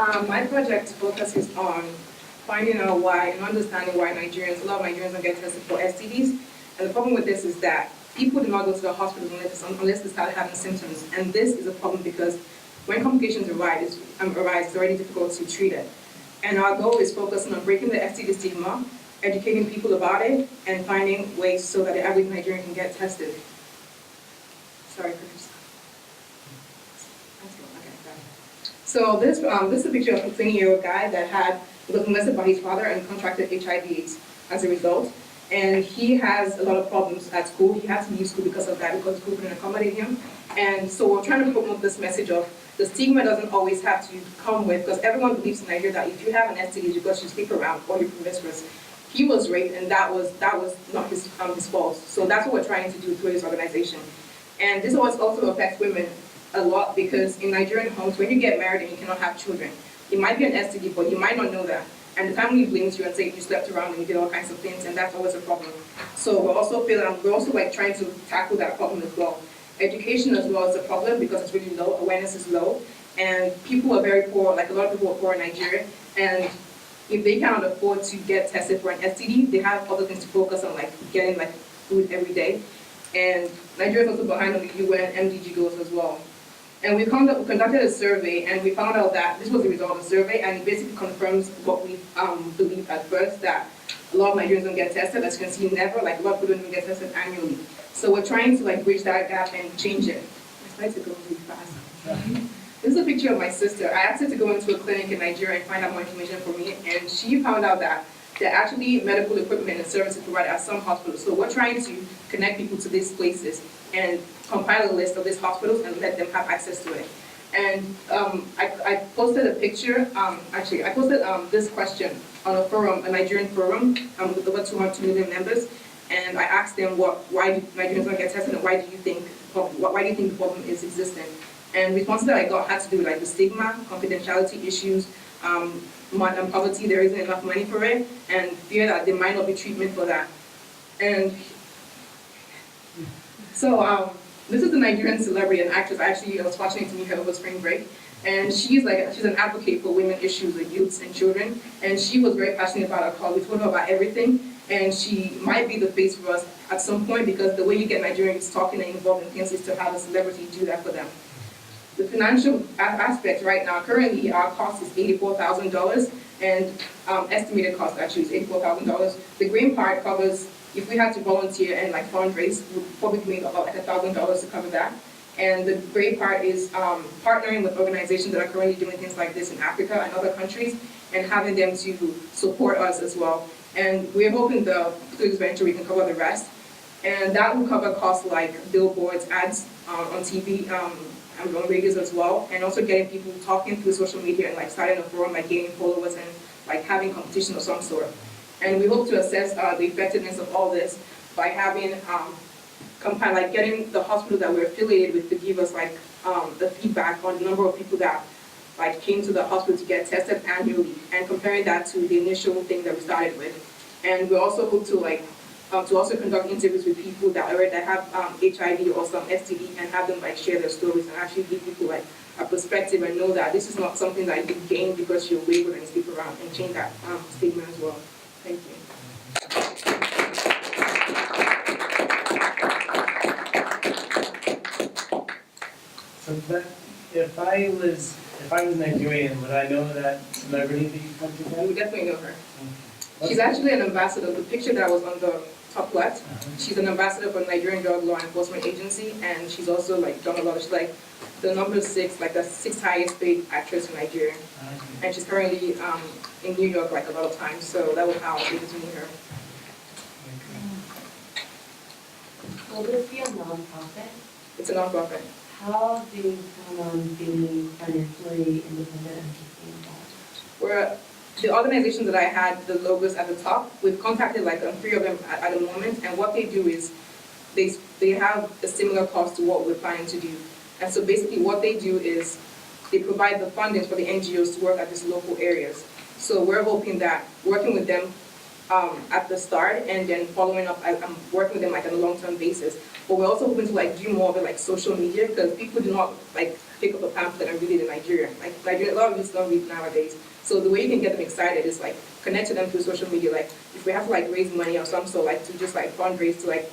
My project focuses on finding out why and understanding why a lot of Nigerians don't get tested for STDs. And the problem with this is that people do not go to the hospital unless they start having symptoms. And this is a problem because when complications arise, it's already difficult to treat it. And our goal is focusing on breaking the STD stigma, educating people about it, and finding ways so that the average Nigerian can get tested. Sorry, Chris. So this is a picture of a 20-year-old guy that was molested by his father and contracted HIV/AIDS as a result. And he has a lot of problems at school. He had to leave school because of that, because school couldn't accommodate him. And so we're trying to promote this message of the stigma doesn't always have to come with, because everyone believes in Nigeria that if you have an STD, it's because you sleep around or you're promiscuous. He was raped, and that was not his fault. So that's what we're trying to do through this organization. And this also affects women a lot, because in Nigerian homes, when you get married and you cannot have children, it might be an STD, but you might not know that. And the family blames you and say you slept around and you did all kinds of things, and that's always a problem. So we're also trying to tackle that problem as well. Education as well is a problem because it's really low, awareness is low, and people are very poor, like a lot of people are poor in Nigeria, and if they cannot afford to get tested for an STD, they have other things to focus on, like getting like food every day. And Nigeria is also behind on the UN MDG goals as well. And we conducted a survey, and we found out that this was the result of the survey, and it basically confirms what we believed at first, that a lot of Nigerians don't get tested. As you can see, never, like a lot of people don't even get tested annually. So we're trying to like bridge that gap and change it. I tried to go really fast. This is a picture of my sister. I asked her to go into a clinic in Nigeria and find out more information for me, and she found out that there are actually medical equipment and services provided at some hospitals. So we're trying to connect people to these places and compile a list of these hospitals and let them have access to it. And I posted a picture, I posted this question on a forum, a Nigerian forum with over 200 million members, and I asked them why do Nigerians not get tested, and why do you think the problem is existing? And responses that I got had to do with like the stigma, confidentiality issues, poverty, there isn't enough money for it, and fear that there might not be treatment for that. And so this is a Nigerian celebrity and actress. I was fortunate to meet her over spring break, and she's an advocate for women issues with youths and children, and she was very passionate about our cause. We told her about everything, and she might be the face for us at some point, because the way you get Nigerians talking and involved in things is to have a celebrity do that for them. The financial aspect right now, currently our cost is $84,000, and estimated cost actually is $84,000. The green part covers, if we had to volunteer and like fundraise, we'd probably make about like $1,000 to cover that. And the gray part is partnering with organizations that are currently doing things like this in Africa and other countries, and having them to support us as well. And we're hoping through this venture we can cover the rest. And that will cover costs like billboards, ads on TV, and on radios as well, and also getting people talking through social media and like starting a forum, like gaining followers and like having competition of some sort. And we hope to assess the effectiveness of all this by having getting the hospital that we're affiliated with to give us like the feedback on the number of people that like came to the hospital to get tested annually, and comparing that to the initial thing that we started with. And we also hope to also conduct interviews with people that have HIV or some STD, and have them like share their stories and actually give people like a perspective and know that this is not something that you gain because you're wayward and sleep around, and change that stigma as well. Thank you. So if I was Nigerian, would I know that celebrity that you come to? You would definitely know her. She's actually an ambassador. The picture that was on the top left, she's an ambassador for the Nigerian Drug Law Enforcement Agency, and she's also like done a lot of, she's like the number 6, like the 6th highest paid actress in Nigeria. And she's currently in New York like a lot of times, so that was how I was able to meet her. Will this be a nonprofit? It's a nonprofit. How do you plan on being financially independent and sustainable? The organizations that I had, the logos at the top, we've contacted like 3 of them at the moment, and what they do is they have a similar cost to what we're planning to do. And so basically what they do is they provide the funding for the NGOs to work at these local areas. So we're hoping that working with them at the start, and then following up, I'm working with them like on a long-term basis. But we're also hoping to like do more of it like social media, because people do not like pick up a pamphlet and read it in Nigeria. Like Nigeria, a lot of youth don't read nowadays. So the way you can get them excited is like connect to them through social media. Like if we have to like raise money or some sort, like to just like fundraise to like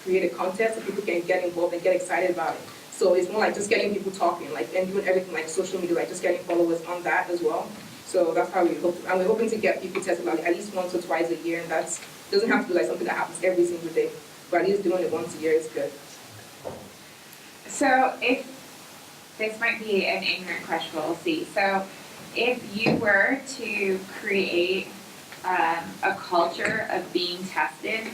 create a contest so people can get involved and get excited about it. So it's more like just getting people talking, like, and doing everything like social media, like just getting followers on that as well. So that's how we hope, and we're hoping to get people tested like at least once or twice a year, and that's doesn't have to be like something that happens every single day, but at least doing it once a year is good. So if, this might be an ignorant question, but we'll see. So if you were to create a culture of being tested,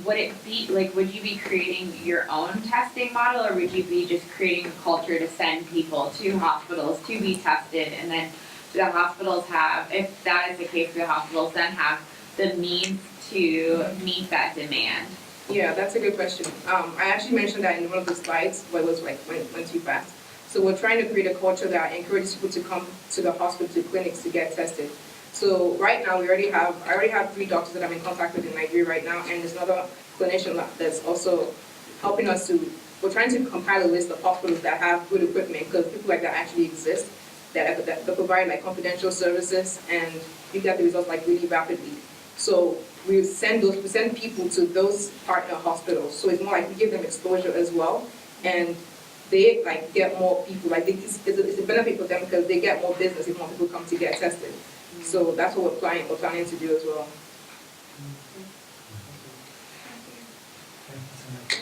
would it be, like, would you be creating your own testing model, or would you be just creating a culture to send people to hospitals to be tested, and then the hospitals have, if that is the case, the hospitals then have the means to meet that demand? Yeah, that's a good question. I actually mentioned that in one of the slides, but it was like went too fast. So we're trying to create a culture that encourages people to come to the hospital, to clinics to get tested. So right now I already have 3 doctors that I'm in contact with in Nigeria right now, and there's another clinician that's also helping us to, we're trying to compile a list of hospitals that have good equipment, because people like that actually exist, that provide like confidential services, and you get the results like really rapidly. So we send people to those partner hospitals. So it's more like we give them exposure as well, and they like get more people. Like it's a benefit for them because they get more business if more people come to get tested. So that's what we're planning to do as well. Thank you so much.